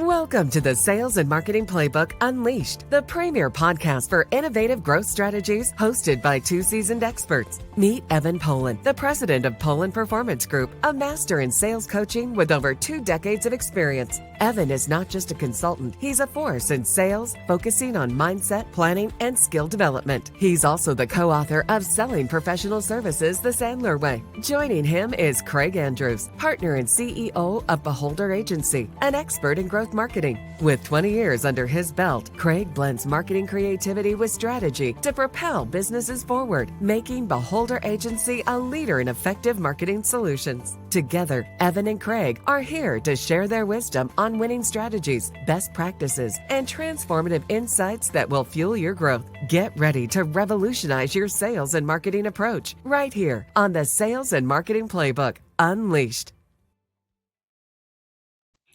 Welcome to the Sales and Marketing Playbook Unleashed, the premier podcast for innovative growth strategies, hosted by two seasoned experts. Meet Evan Polin, the president of Polin Performance Group, a master in sales coaching with over 2 decades of experience. Evan is not just a consultant, he's a force in sales, focusing on mindset, planning, and skill development. He's also the co-author of Selling Professional Services the Sandler Way. Joining him is Craig Andrews, partner and CEO of Beholder Agency, an expert in growth marketing. With 20 years under his belt, Craig blends marketing creativity with strategy to propel businesses forward, making Beholder Agency a leader in effective marketing solutions. Together, Evan and Craig are here to share their wisdom on winning strategies, best practices, and transformative insights that will fuel your growth. Get ready to revolutionize your sales and marketing approach right here on the Sales and Marketing Playbook Unleashed.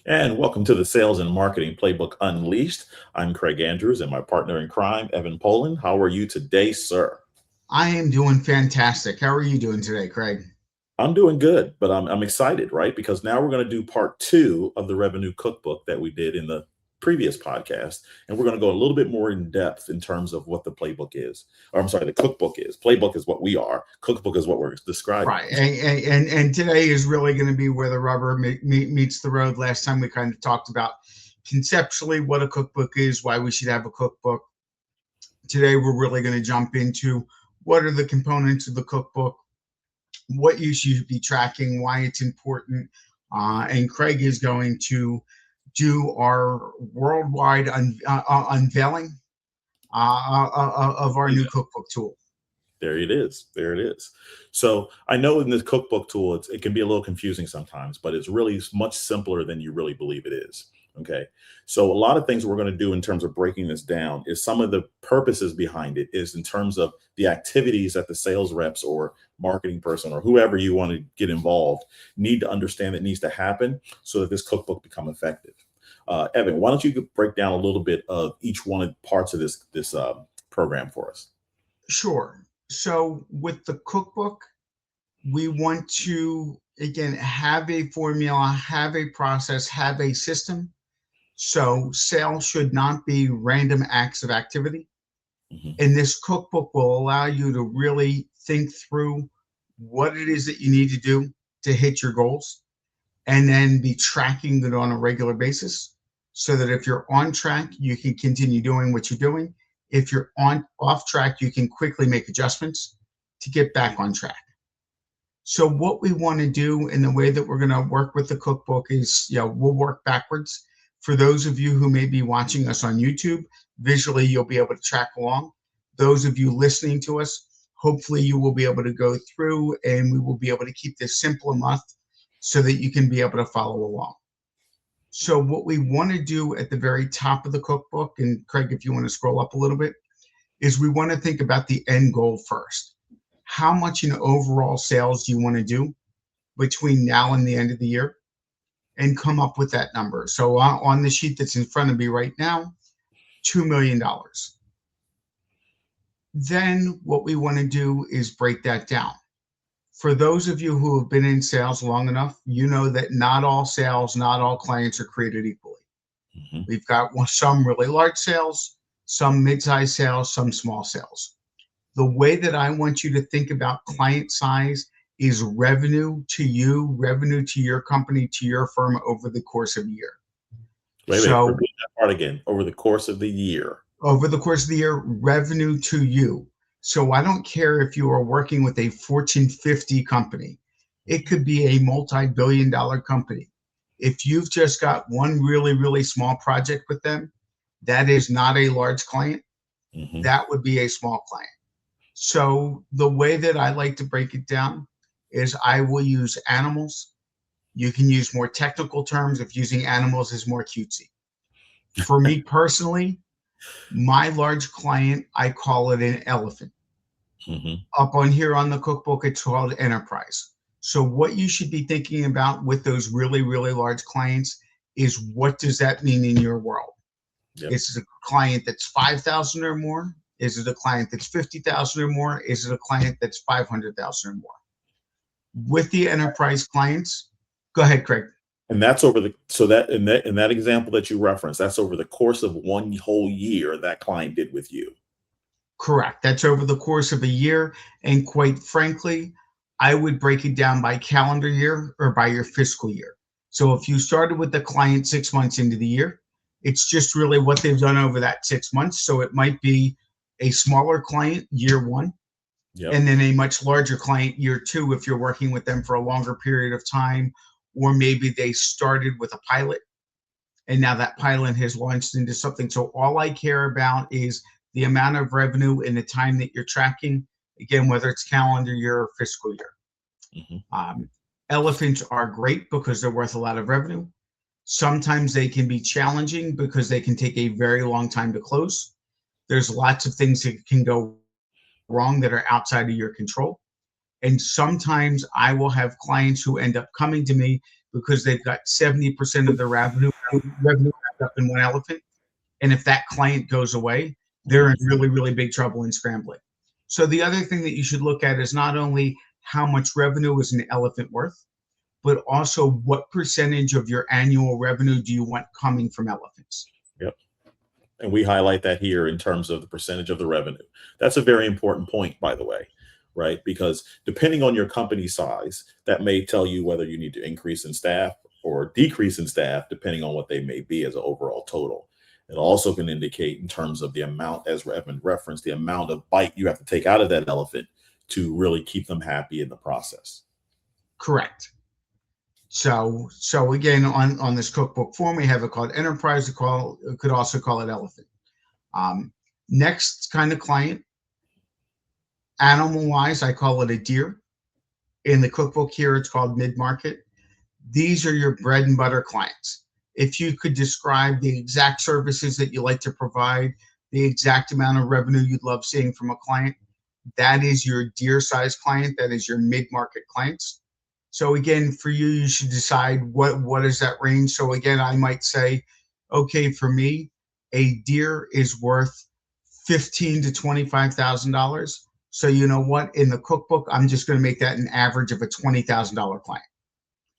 And welcome to the Sales and Marketing Playbook Unleashed. I'm Craig Andrews and my partner in crime, Evan Polin. How are you today, sir? I am doing fantastic. How are you doing today, Craig? I'm doing good, but I'm excited, right? Because now we're going to do part 2 of the revenue cookbook that we did in the previous podcast. And we're going to go a little bit more in depth in terms of what the playbook is. Or I'm sorry, the cookbook is. Playbook is what we are. Cookbook is what we're describing. Right. And today is really going to be where the rubber meets the road. Last time we kind of talked about conceptually what a cookbook is, why we should have a cookbook. Today, we're really going to jump into what are the components of the cookbook, what you should be tracking, why it's important. And Craig is going to do our worldwide unveiling of our new cookbook tool. There it is. There it is. So I know in this cookbook tool, it can be a little confusing sometimes, but it's really much simpler than you really believe it is. Okay. So a lot of things we're going to do in terms of breaking this down is some of the purposes behind it is in terms of the activities that the sales reps or marketing person or whoever you want to get involved need to understand that needs to happen so that this cookbook become effective. Evan, why don't you break down a little bit of each one of the parts of this program for us? Sure. So with the cookbook, we want to, again, have a formula, have a process, have a system. So sales should not be random acts of activity. Mm-hmm. And this cookbook will allow you to really think through what it is that you need to do to hit your goals and then be tracking it on a regular basis so that if you're on track, you can continue doing what you're doing. If you're off track, you can quickly make adjustments to get back on track. So what we want to do in the way that we're going to work with the cookbook is, we'll work backwards. For those of you who may be watching us on YouTube, visually, you'll be able to track along. Those of you listening to us, hopefully you will be able to go through and we will be able to keep this simple enough so that you can be able to follow along. So what we want to do at the very top of the cookbook, and Craig, if you want to scroll up a little bit, is we want to think about the end goal first. How much in overall sales do you want to do between now and the end of the year? And come up with that number. So on the sheet that's in front of me right now, $2 million. Then what we want to do is break that down. For those of you who have been in sales long enough, you know that not all sales, not all clients are created equally. Mm-hmm. We've got some really large sales, some mid-sized sales, some small sales. The way that I want you to think about client size is revenue to you, revenue to your company, to your firm over the course of a year. Repeat that part again. Over the course of the year. Over the course of the year, revenue to you. So I don't care if you are working with a Fortune 50 company. It could be a multi-billion-dollar company. If you've just got one really, really small project with them, that is not a large client. Mm-hmm. That would be a small client. So the way that I like to break it down is I will use animals. You can use more technical terms if using animals is more cutesy. For me personally, my large client, I call it an elephant. Mm-hmm. Up on here on the cookbook, it's called enterprise. So what you should be thinking about with those really, really large clients is what does that mean in your world? Yep. Is it a client that's 5,000 or more? Is it a client that's 50,000 or more? Is it a client that's 500,000 or more? With the enterprise clients, go ahead, Craig. And that's over the so that in that example that you referenced, that's over the course of one whole year that client did with you. Correct. That's over the course of a year. And quite frankly, I would break it down by calendar year or by your fiscal year. So if you started with the client 6 months into the year, it's just really what they've done over that 6 months. So it might be a smaller client year one, Yep. and then a much larger client year two if you're working with them for a longer period of time, or maybe they started with a pilot and now that pilot has launched into something. So all I care about is the amount of revenue in the time that you're tracking, again, whether it's calendar year or fiscal year. Elephants are great because they're worth a lot of revenue. Sometimes they can be challenging because they can take a very long time to close. There's lots of things that can go wrong that are outside of your control. And sometimes I will have clients who end up coming to me because they've got 70% of their revenue wrapped up in one elephant. And if that client goes away, they're in really, really big trouble and scrambling. So the other thing that you should look at is not only how much revenue is an elephant worth, but also what percentage of your annual revenue do you want coming from elephants? Yep. And we highlight that here in terms of the percentage of the revenue. That's a very important point, by the way, right? Because depending on your company size, that may tell you whether you need to increase in staff or decrease in staff, depending on what they may be as an overall total. It also can indicate in terms of the amount, as Evan referenced, the amount of bite you have to take out of that elephant to really keep them happy in the process. Correct. So again, on this cookbook form, we have it called enterprise. Could also call it elephant. Next kind of client, animal wise, I call it a deer. In the cookbook here, it's called mid-market. These are your bread and butter clients. If you could describe the exact services that you like to provide, the exact amount of revenue you'd love seeing from a client, that is your deer size client. That is your mid-market clients. So again, for you, you should decide what is that range. So again, I might say, okay, for me, a deer is worth $15,000 to $25,000. So you know what? In the cookbook, I'm just going to make that an average of a $20,000 client.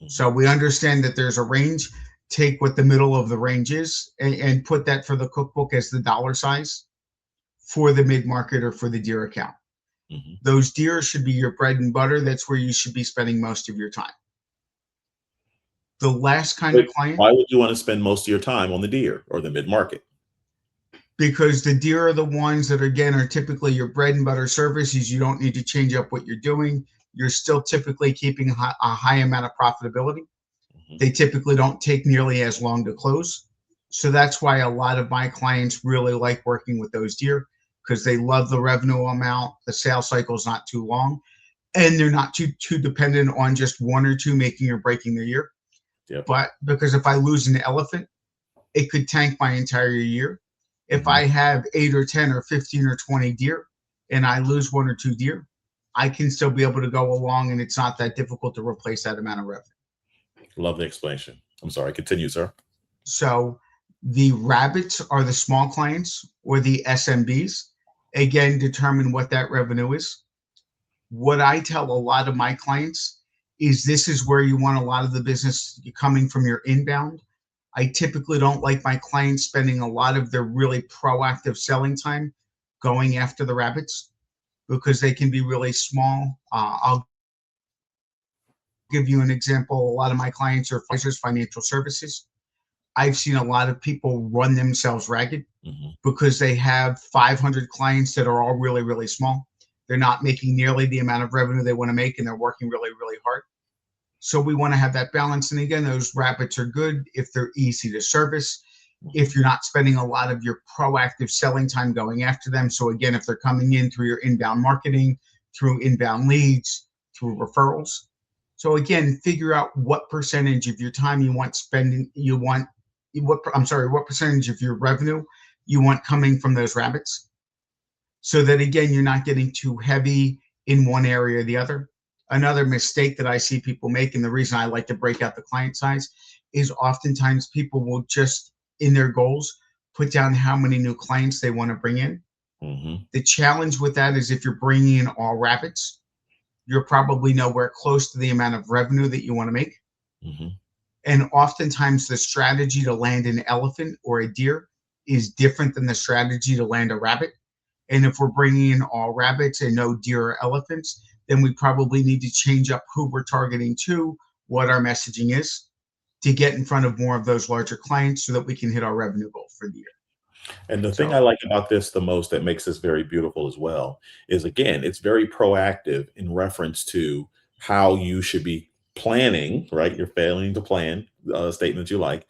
So we understand that there's a range. Take what the middle of the range is and put that for the cookbook as the dollar size for the mid-market or for the deer account. Those deer should be your bread and butter. That's where you should be spending most of your time. The last kind of client. Why would you want to spend most of your time on the deer or the mid-market? Because the deer are the ones that, again, are typically your bread and butter services. You don't need to change up what you're doing. You're still typically keeping a high amount of profitability. They typically don't take nearly as long to close. So that's why a lot of my clients really like working with those deer, because they love the revenue amount. The sales cycle is not too long, and they're not too dependent on just one or two making or breaking their year. Yep. But because if I lose an elephant, it could tank my entire year. If I have 8 or 10 or 15 or 20 deer and I lose 1 or 2 deer, I can still be able to go along, and it's not that difficult to replace that amount of revenue. Love the explanation. I'm sorry. Continue, sir. So the rabbits are the small clients or the SMBs. Again, determine what that revenue is. What I tell a lot of my clients is this is where you want a lot of the business coming from your inbound. I typically don't like my clients spending a lot of their really proactive selling time going after the rabbits because they can be really small. I'll give you an example. A lot of my clients are advisors, financial services. I've seen a lot of people run themselves ragged because they have 500 clients that are all really, really small. They're not making nearly the amount of revenue they want to make, and they're working really, really hard. So we want to have that balance. And again, those rabbits are good if they're easy to service, if you're not spending a lot of your proactive selling time going after them. So again, if they're coming in through your inbound marketing, through inbound leads, through referrals. So again, figure out what percentage of your time you want spending, what percentage of your revenue you want coming from those rabbits. So that again, you're not getting too heavy in one area or the other. Another mistake that I see people make, and the reason I like to break out the client size, is oftentimes people will just, in their goals, put down how many new clients they want to bring in. The challenge with that is if you're bringing in all rabbits, you're probably nowhere close to the amount of revenue that you want to make. And oftentimes the strategy to land an elephant or a deer is different than the strategy to land a rabbit. And if we're bringing in all rabbits and no deer or elephants, then we probably need to change up who we're targeting to, what our messaging is, to get in front of more of those larger clients so that we can hit our revenue goal for the year. And the thing I So, like about this the most that makes this very beautiful as well is, again, it's very proactive in reference to how you should be planning, right? You're failing to plan, statement you like.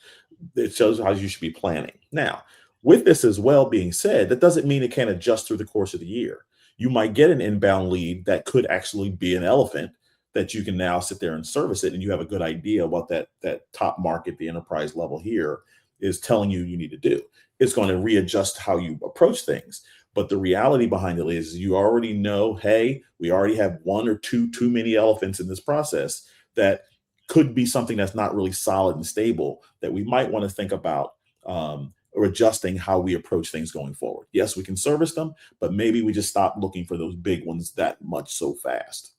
It shows how you should be planning. Now, with this as well being said, that doesn't mean it can't adjust through the course of the year. You might get an inbound lead that could actually be an elephant that you can now sit there and service it, and you have a good idea what that top market, the enterprise level here, is telling you need to do. It's going to readjust how you approach things. But the reality behind it is you already know, hey, we already have one or two too many elephants in this process that could be something that's not really solid and stable that we might want to think about or adjusting how we approach things going forward. Yes, we can service them, but maybe we just stop looking for those big ones that much so fast.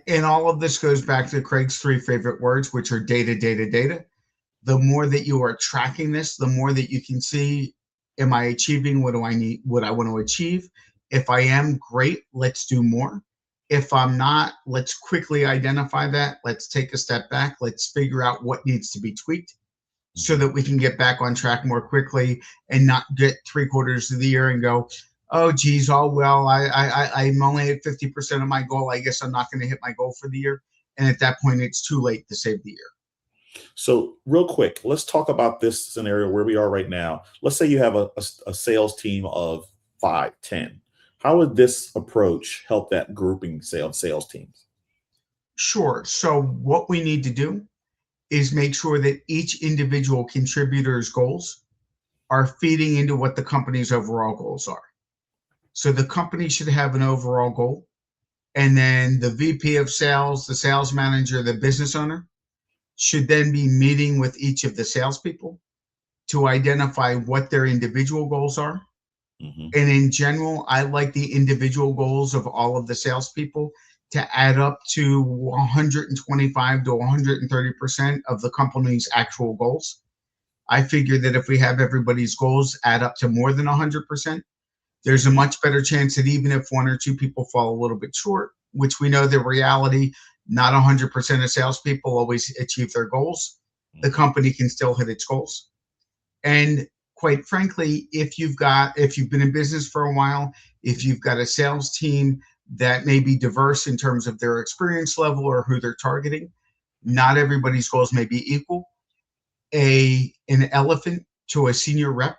and all of this goes back to Craig's 3 favorite words, which are data, data, data. The more that you are tracking this, the more that you can see, am I achieving what do I need, what I want to achieve? If I am, great, let's do more. If I'm not, let's quickly identify that. Let's take a step back. Let's figure out what needs to be tweaked so that we can get back on track more quickly and not get 3/4 of the year and go, oh, geez, oh, well, I'm only at 50% of my goal. I guess I'm not going to hit my goal for the year. And at that point, it's too late to save the year. So real quick, let's talk about this scenario where we are right now. Let's say you have a sales team of 5, 10. How would this approach help that grouping sales teams? Sure. So what we need to do is make sure that each individual contributor's goals are feeding into what the company's overall goals are. So the company should have an overall goal. And then the VP of sales, the sales manager, the business owner should then be meeting with each of the salespeople to identify what their individual goals are. Mm-hmm. And in general, I like the individual goals of all of the salespeople to add up to 125 to 130% of the company's actual goals. I figure that if we have everybody's goals add up to more than 100%, there's a much better chance that even if 1 or 2 people fall a little bit short, which we know the reality, not 100% of salespeople always achieve their goals, the company can still hit its goals. And quite frankly, if you've been in business for a while, if you've got a sales team that may be diverse in terms of their experience level or who they're targeting, not everybody's goals may be equal. An elephant to a senior rep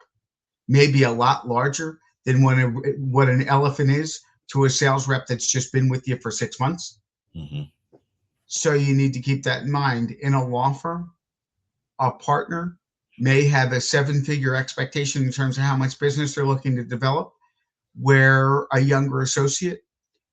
may be a lot larger than what an elephant is to a sales rep that's just been with you for 6 months. Mm-hmm. So you need to keep that in mind. In a law firm, a partner may have a 7-figure expectation in terms of how much business they're looking to develop, where a younger associate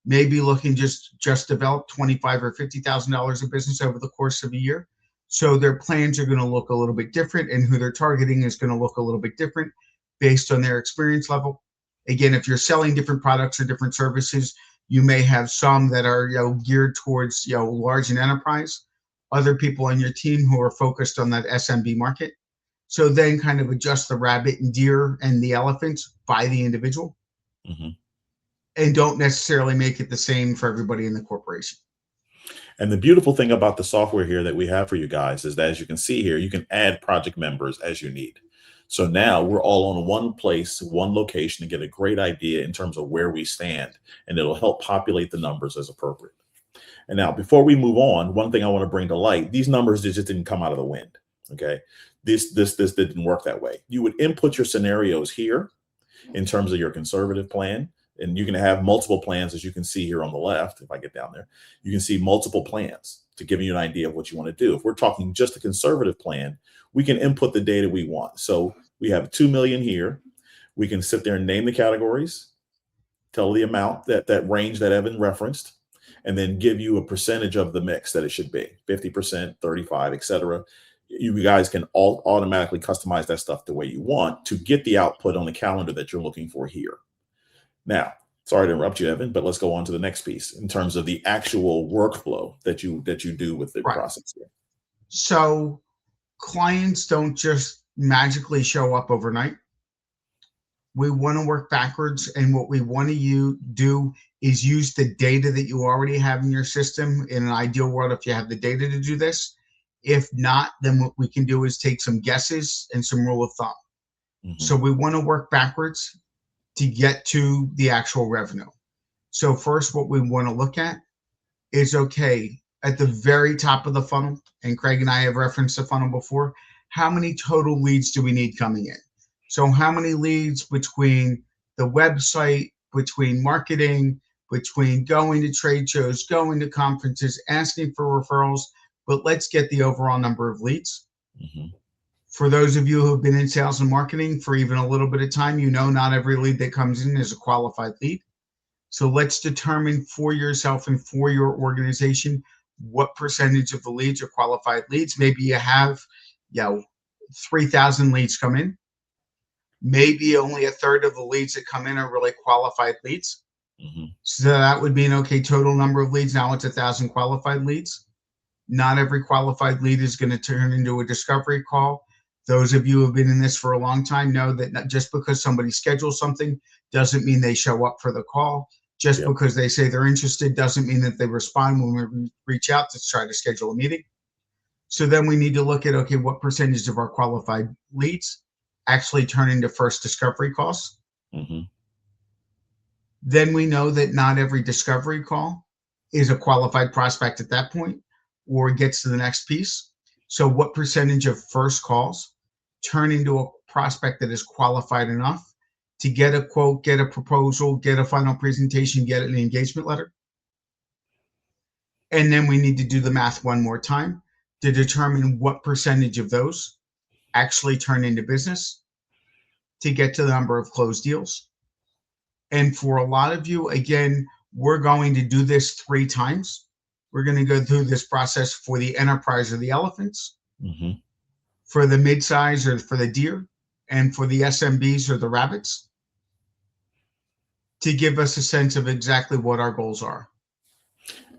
may be looking just develop $25,000 or $50,000 of business over the course of a year. So their plans are going to look a little bit different, and who they're targeting is going to look a little bit different based on their experience level. Again, if you're selling different products or different services, you may have some that are geared towards large and enterprise, other people on your team who are focused on that SMB market. So then kind of adjust the rabbit and deer and the elephants by the individual. Mm-hmm. And don't necessarily make it the same for everybody in the corporation. And the beautiful thing about the software here that we have for you guys is that, as you can see here, you can add project members as you need. So now we're all on one place, one location, to get a great idea in terms of where we stand, and it'll help populate the numbers as appropriate. And now, before we move on, one thing I want to bring to light: these numbers just didn't come out of the wind. Okay, this didn't work that way. You would input your scenarios here in terms of your conservative plan, and you can have multiple plans, as you can see here on the left. If I get down there, you can see multiple plans to give you an idea of what you want to do. If we're talking just a conservative plan, we can input the data we want. So we have 2 million here. We can sit there and name the categories, tell the amount, that range that Evan referenced, and then give you a percentage of the mix that it should be, 50%, 35, etc. You guys can all automatically customize that stuff the way you want to get the output on the calendar that you're looking for here. Now, sorry to interrupt you, Evan, but let's go on to the next piece in terms of the actual workflow that you do with the process here. So clients don't just magically show up overnight. We want to work backwards, and what we want to do is use the data that you already have in your system. In an ideal world, if you have the data to do this. If not, then what we can do is take some guesses and some rule of thumb. So we want to work backwards to get to the actual revenue. So first, what we want to look at is, okay, at the very top of the funnel, and Craig and I have referenced the funnel before, how many total leads do we need coming in? So how many leads between the website, between marketing, between going to trade shows, going to conferences, asking for referrals, but let's get the overall number of leads. For those of you who have been in sales and marketing for even a little bit of time, you know not every lead that comes in is a qualified lead. So let's determine for yourself and for your organization what percentage of the leads are qualified leads. Maybe you have 3,000 leads come in. Maybe only a third of the leads that come in are really qualified leads. So that would be an okay total number of leads. Now it's 1,000 qualified leads. Not every qualified lead is going to turn into a discovery call. Those of you who have been in this for a long time know that not just because somebody schedules something doesn't mean they show up for the call. Just because they say they're interested doesn't mean that they respond when we reach out to try to schedule a meeting. So then we need to look at, okay, what percentage of our qualified leads actually turn into first discovery calls? Then we know that not every discovery call is a qualified prospect at that point or gets to the next piece. So what percentage of first calls turn into a prospect that is qualified enough to get a quote, get a proposal, get a final presentation, get an engagement letter? And then we need to do the math one more time to determine what percentage of those actually turn into business to get to the number of closed deals. And for a lot of you, again, we're going to do this 3 times. We're going to go through this process for the enterprise or the elephants, for the midsize or for the deer, and for the SMBs or the rabbits, to give us a sense of exactly what our goals are.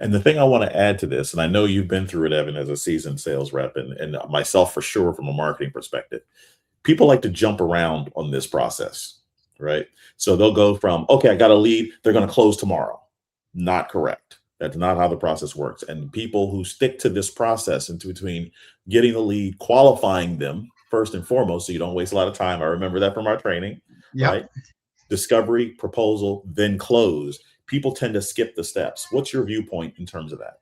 And the thing I want to add to this, and I know you've been through it, Evan, as a seasoned sales rep, and myself for sure from a marketing perspective, people like to jump around on this process, right? So they'll go from, okay, I got a lead, they're going to close tomorrow. Not correct. That's not how the process works. And people who stick to this process into between getting the lead, qualifying them first and foremost, so you don't waste a lot of time. I remember that from our training, right? Discovery, proposal, then close. People tend to skip the steps. What's your viewpoint in terms of that?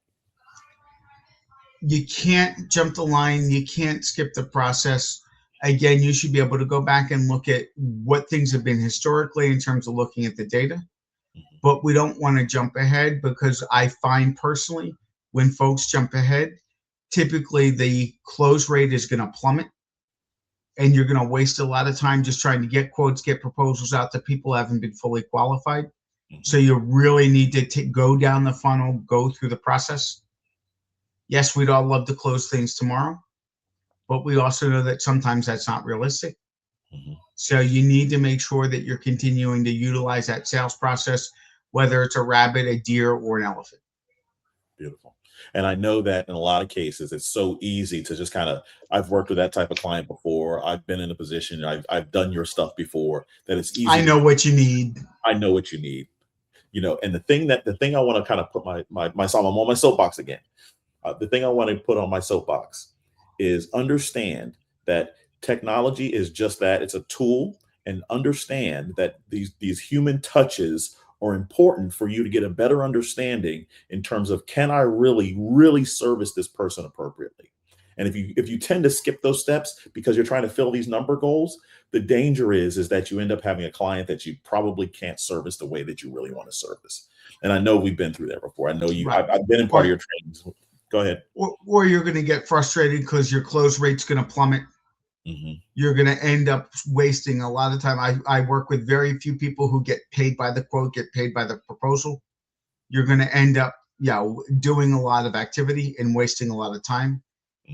You can't jump the line. You can't skip the process. Again, you should be able to go back and look at what things have been historically in terms of looking at the data. But we don't want to jump ahead, because I find personally when folks jump ahead, typically the close rate is going to plummet, and you're going to waste a lot of time just trying to get quotes, get proposals out to people who haven't been fully qualified. So you really need to go down the funnel, go through the process. Yes, we'd all love to close things tomorrow, but we also know that sometimes that's not realistic. So you need to make sure that you're continuing to utilize that sales process, whether it's a rabbit, a deer, or an elephant. Beautiful. And I know that in a lot of cases, it's so easy to just kind of, I've worked with that type of client before. I've been in a position, I've done your stuff before, that it's easy. I know what you need. I know what you need. You know, and the thing I want to kind of put I'm on my soapbox again. The thing I want to put on my soapbox is understand that technology is just that. It's a tool, and understand that these human touches are important for you to get a better understanding in terms of, can I really service this person appropriately? And if you tend to skip those steps because you're trying to fill these number goals, the danger is that you end up having a client that you probably can't service the way that you really want to service. And I know we've been through that before. I know you. Right. I've been in part of your trainings. Go ahead. Or you're going to get frustrated because your close rate's going to plummet. You're going to end up wasting a lot of time. I work with very few people who get paid by the quote, get paid by the proposal. You're going to end up doing a lot of activity and wasting a lot of time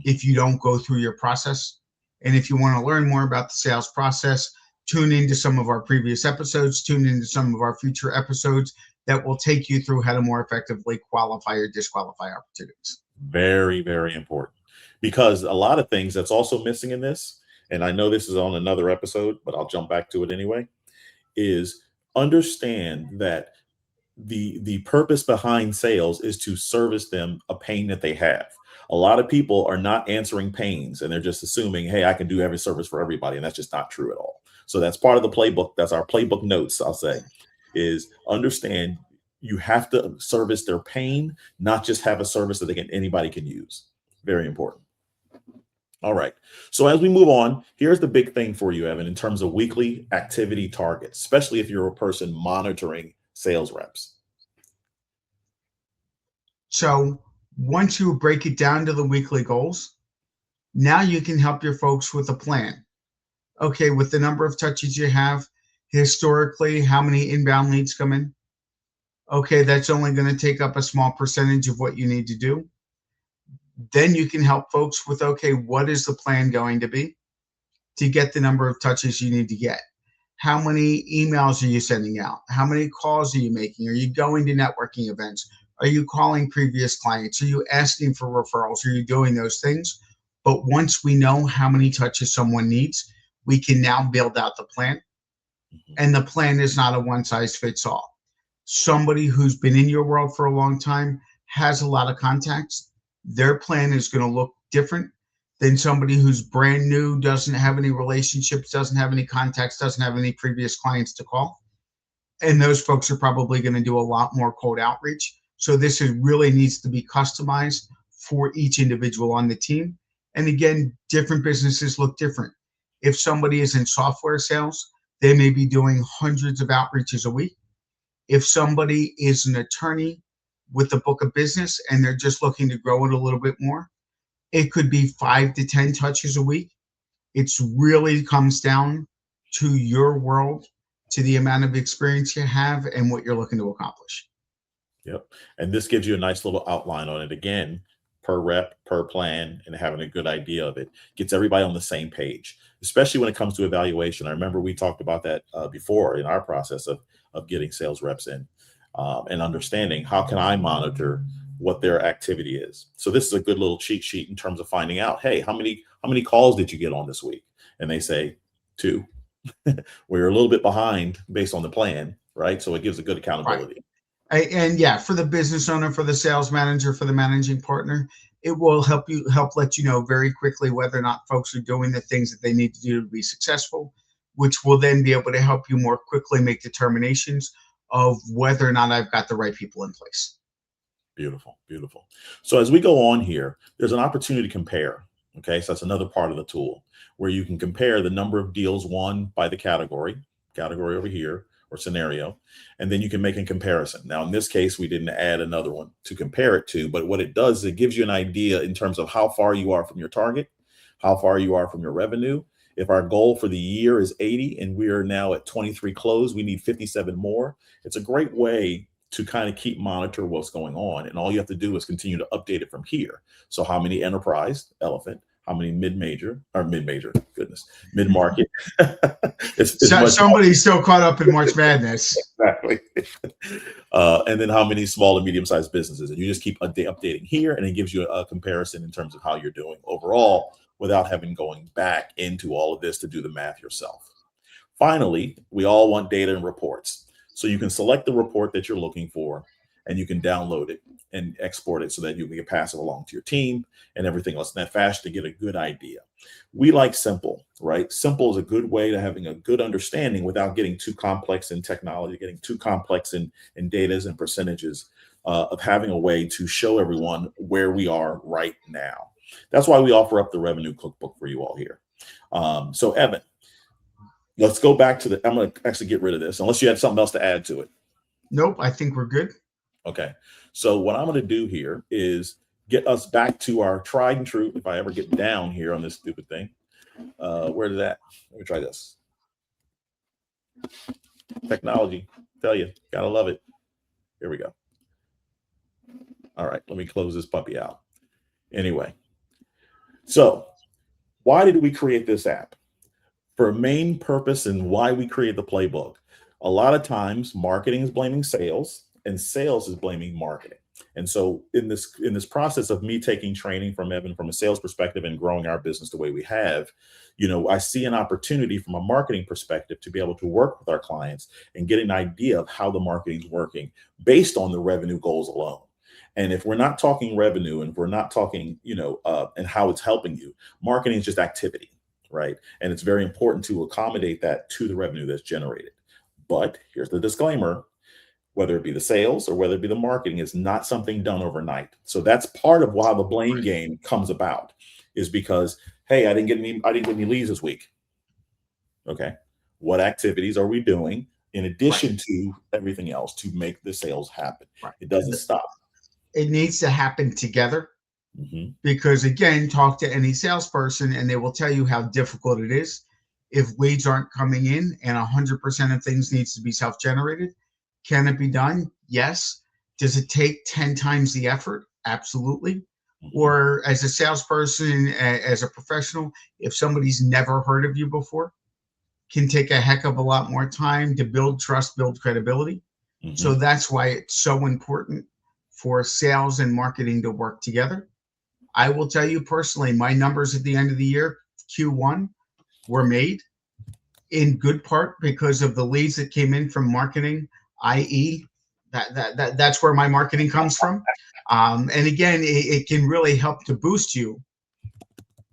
if you don't go through your process. And if you want to learn more about the sales process, tune into some of our previous episodes, tune into some of our future episodes that will take you through how to more effectively qualify or disqualify opportunities. Very, very important. because a lot of things that's also missing in this, and I know this is on another episode, but I'll jump back to it anyway, is understand that the purpose behind sales is to service them a pain that they have. A lot of people are not answering pains and they're just assuming, hey, I can do every service for everybody. And that's just not true at all. So that's part of the playbook. That's our playbook notes, I'll say, is understand you have to service their pain, not just have a service that anybody can use. Very important. All right. So as we move on, here's the big thing for you, Evan, in terms of weekly activity targets, especially if you're a person monitoring sales reps. So once you break it down to the weekly goals, now you can help your folks with a plan. Okay, with the number of touches you have, historically, how many inbound leads come in? Okay, that's only going to take up a small percentage of what you need to do. Then you can help folks with, okay, what is the plan going to be to get the number of touches you need to get? How many emails are you sending out? How many calls are you making? Are you going to networking events? Are you calling previous clients? Are you asking for referrals? Are you doing those things? But once we know how many touches someone needs, we can now build out the plan. And the plan is not a one size fits all. Somebody who's been in your world for a long time has a lot of contacts. Their plan is going to look different than somebody who's brand new, doesn't have any relationships, doesn't have any contacts, doesn't have any previous clients to call. And those folks are probably going to do a lot more cold outreach. So this really needs to be customized for each individual on the team. And again, different businesses look different. If somebody is in software sales, they may be doing hundreds of outreaches a week. If somebody is an attorney with a book of business and they're just looking to grow it a little bit more, it could be 5 to 10 touches a week. It's really comes down to your world, to the amount of experience you have and what you're looking to accomplish. Yep. And this gives you a nice little outline on it. Again, per rep, per plan, and having a good idea of it gets everybody on the same page, especially when it comes to evaluation. I remember we talked about that before in our process of getting sales reps in and understanding how can I monitor what their activity is. So this is a good little cheat sheet in terms of finding out, hey, how many calls did you get on this week? And they say 2. We're a little bit behind based on the plan, right? So it gives a good accountability. Right. And yeah, for the business owner, for the sales manager, for the managing partner, it will help let you know very quickly whether or not folks are doing the things that they need to do to be successful, which will then be able to help you more quickly make determinations of whether or not I've got the right people in place. Beautiful, beautiful. So as we go on here, there's an opportunity to compare. Okay, so that's another part of the tool where you can compare the number of deals won by the category over here, or scenario, and then you can make a comparison. Now, in this case, we didn't add another one to compare it to, but what it does is it gives you an idea in terms of how far you are from your target, how far you are from your revenue. If our goal for the year is 80 and we are now at 23 close, we need 57 more. It's a great way to kind of keep monitor what's going on. And all you have to do is continue to update it from here. So how many enterprise, elephant, how many mid-market. Somebody's still caught up in March Madness. Exactly. And then how many small and medium-sized businesses. And you just keep updating here, and it gives you a comparison in terms of how you're doing overall without having going back into all of this to do the math yourself. Finally, we all want data and reports. So you can select the report that you're looking for, and you can download it and export it so that you can pass it along to your team and everything else in that fashion to get a good idea. We like simple, right? Simple is a good way to having a good understanding without getting too complex in technology, getting too complex in datas and percentages, of having a way to show everyone where we are right now. That's why we offer up the revenue cookbook for you all here. So Evan, let's go back to I'm going to actually get rid of this unless you had something else to add to it. Nope, I think we're good. Okay. So what I'm going to do here is get us back to our tried and true. If I ever get down here on this stupid thing, where did that? Let me try this. Technology, tell you, gotta love it. Here we go. All right, let me close this puppy out. Anyway, so why did we create this app? For a main purpose and why we create the playbook. A lot of times marketing is blaming sales and sales is blaming marketing. And so in this process of me taking training from Evan from a sales perspective and growing our business the way we have, I see an opportunity from a marketing perspective to be able to work with our clients and get an idea of how the marketing is working based on the revenue goals alone. And if we're not talking revenue and if we're not talking, and how it's helping you, marketing is just activity, right? And it's very important to accommodate that to the revenue that's generated. But here's the disclaimer: whether it be the sales or whether it be the marketing, is not something done overnight. So that's part of why the blame game comes about, is because, hey, I didn't get any leads this week. Okay. What activities are we doing in addition to everything else to make the sales happen? It doesn't stop. It needs to happen together. Mm-hmm. Because again, talk to any salesperson and they will tell you how difficult it is. If leads aren't coming in and 100% of things needs to be self-generated, can it be done? Yes. Does it take 10 times the effort? Absolutely. Mm-hmm. Or as a salesperson, as a professional, if somebody's never heard of you before, can take a heck of a lot more time to build trust, build credibility. Mm-hmm. So that's why it's so important for sales and marketing to work together. I will tell you personally, my numbers at the end of the year, Q1, were made in good part because of the leads that came in from marketing, i.e., that's where my marketing comes from. And again, it can really help to boost you,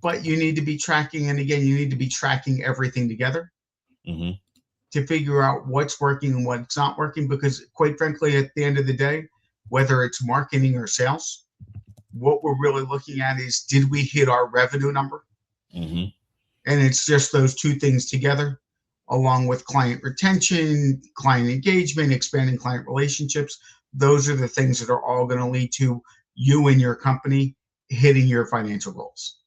but you need to be tracking. And again, you need to be tracking everything together Mm-hmm. to figure out what's working and what's not working. Because quite frankly, at the end of the day, whether it's marketing or sales, what we're really looking at is, did we hit our revenue number? Mm-hmm. And it's just those two things together, along with client retention, client engagement, expanding client relationships. Those are the things that are all going to lead to you and your company hitting your financial goals.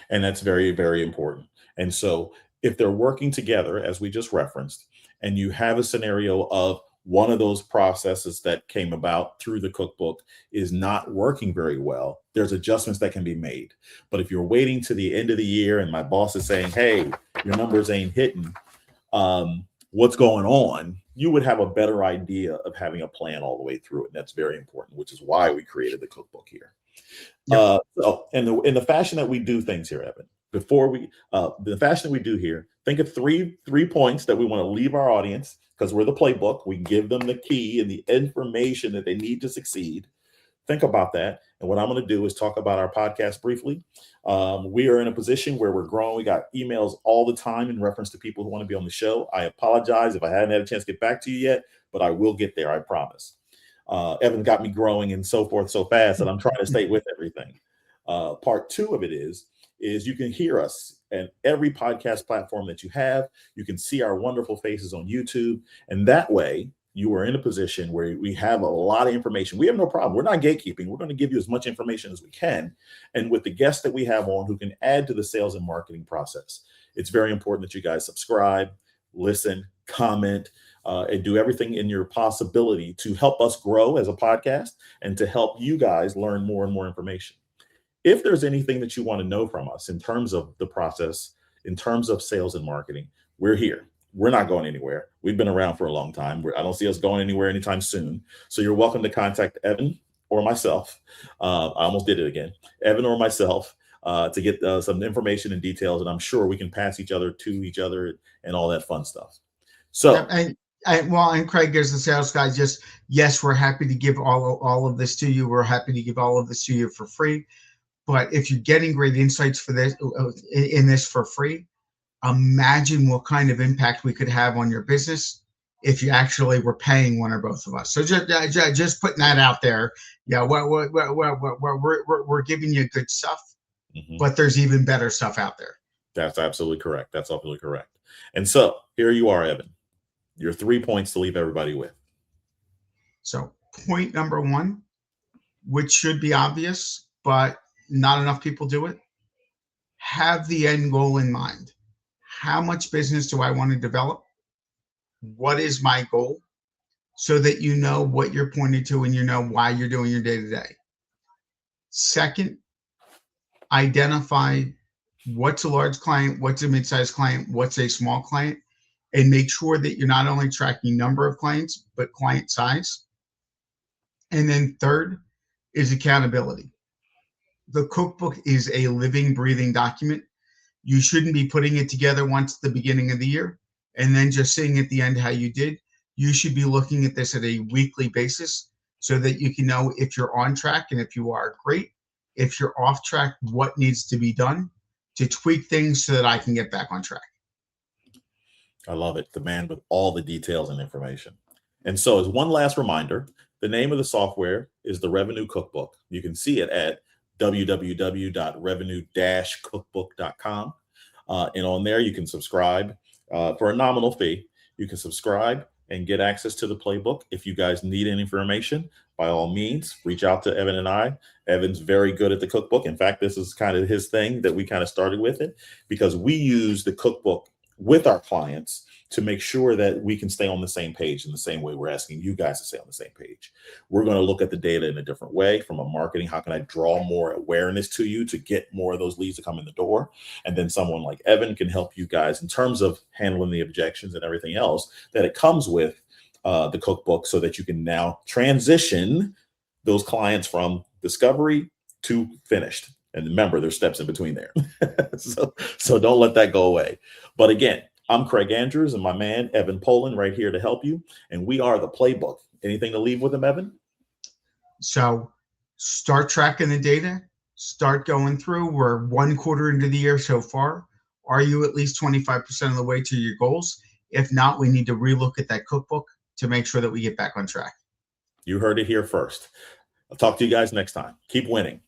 And that's very, very important. And so if they're working together, as we just referenced, and you have a scenario of one of those processes that came about through the cookbook is not working very well, there's adjustments that can be made. But if you're waiting to the end of the year and my boss is saying, hey, your numbers ain't hitting, what's going on, you would have a better idea of having a plan all the way through it. And that's very important, which is why we created the cookbook here. Yep. So in the fashion that we do things here, Evan, the fashion that we do here, think of three points that we want to leave our audience, because we're the playbook. We give them the key and the information that they need to succeed. Think about that. And what I'm going to do is talk about our podcast briefly. We are in a position where we're growing. We got emails all the time in reference to people who want to be on the show. I apologize if I haven't had a chance to get back to you yet, but I will get there. I promise. Evan got me growing and so forth so fast that I'm trying to stay with everything. Part two of it is you can hear us at every podcast platform that you have. You can see our wonderful faces on YouTube. And that way you are in a position where we have a lot of information. We have no problem. We're not gatekeeping. We're going to give you as much information as we can. And with the guests that we have on who can add to the sales and marketing process, it's very important that you guys subscribe, listen, comment, and do everything in your possibility to help us grow as a podcast and to help you guys learn more and more information. If there's anything that you want to know from us in terms of the process, in terms of sales and marketing, we're here. We're not going anywhere. We've been around for a long time. I don't see us going anywhere anytime soon. So you're welcome to contact Evan or myself. I almost did it again. Evan or myself to get some information and details. And I'm sure we can pass each other to each other and all that fun stuff. So. And Craig, as the sales guy, yes, we're happy to give all of this to you. We're happy to give all of this to you for free. But if you're getting great insights for this in this for free, imagine what kind of impact we could have on your business if you actually were paying one or both of us. So just putting that out there. Yeah, we're giving you good stuff, but there's even better stuff out there. That's absolutely correct. That's absolutely correct. And so here you are, Evan. Your 3 points to leave everybody with. So point number one, which should be obvious, but not enough people do it. Have the end goal in mind. How much business do I want to develop? What is my goal? So that you know what you're pointing to and you know why you're doing your day-to-day. Second, identify what's a large client, what's a mid-sized client, what's a small client, and make sure that you're not only tracking number of clients, but client size. And then third, is accountability. The cookbook is a living, breathing document. You shouldn't be putting it together once at the beginning of the year and then just seeing at the end how you did. You should be looking at this at a weekly basis so that you can know if you're on track, and if you are, great. If you're off track, what needs to be done to tweak things so that I can get back on track. I love it. The man with all the details and information. And so, as one last reminder, the name of the software is the Revenue Cookbook. You can see it at www.revenue-cookbook.com. And on there, you can subscribe for a nominal fee. You can subscribe and get access to the playbook. If you guys need any information, by all means, reach out to Evan and I. Evan's very good at the cookbook. In fact, this is kind of his thing that we kind of started with it, because we use the cookbook with our clients to make sure that we can stay on the same page in the same way we're asking you guys to stay on the same page. We're going to look at the data in a different way from a marketing. How can I draw more awareness to you to get more of those leads to come in the door? And then someone like Evan can help you guys in terms of handling the objections and everything else that it comes with the cookbook, so that you can now transition those clients from discovery to finished. And remember, there's steps in between there. so don't let that go away. But again, I'm Craig Andrews and my man, Evan Polin, right here to help you. And we are the playbook. Anything to leave with him, Evan? So start tracking the data, start going through. We're 1 quarter into the year so far. Are you at least 25% of the way to your goals? If not, we need to relook at that cookbook to make sure that we get back on track. You heard it here first. I'll talk to you guys next time. Keep winning.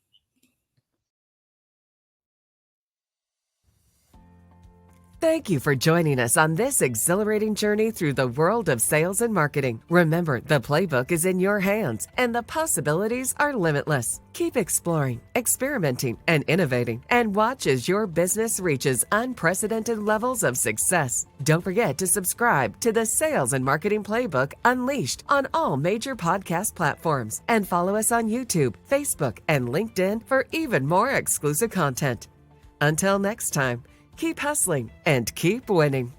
Thank you for joining us on this exhilarating journey through the world of sales and marketing. Remember, the playbook is in your hands and the possibilities are limitless. Keep exploring, experimenting, and innovating, and watch as your business reaches unprecedented levels of success. Don't forget to subscribe to the Sales and Marketing Playbook Unleashed on all major podcast platforms, and follow us on YouTube, Facebook, and LinkedIn for even more exclusive content. Until next time, keep hustling and keep winning.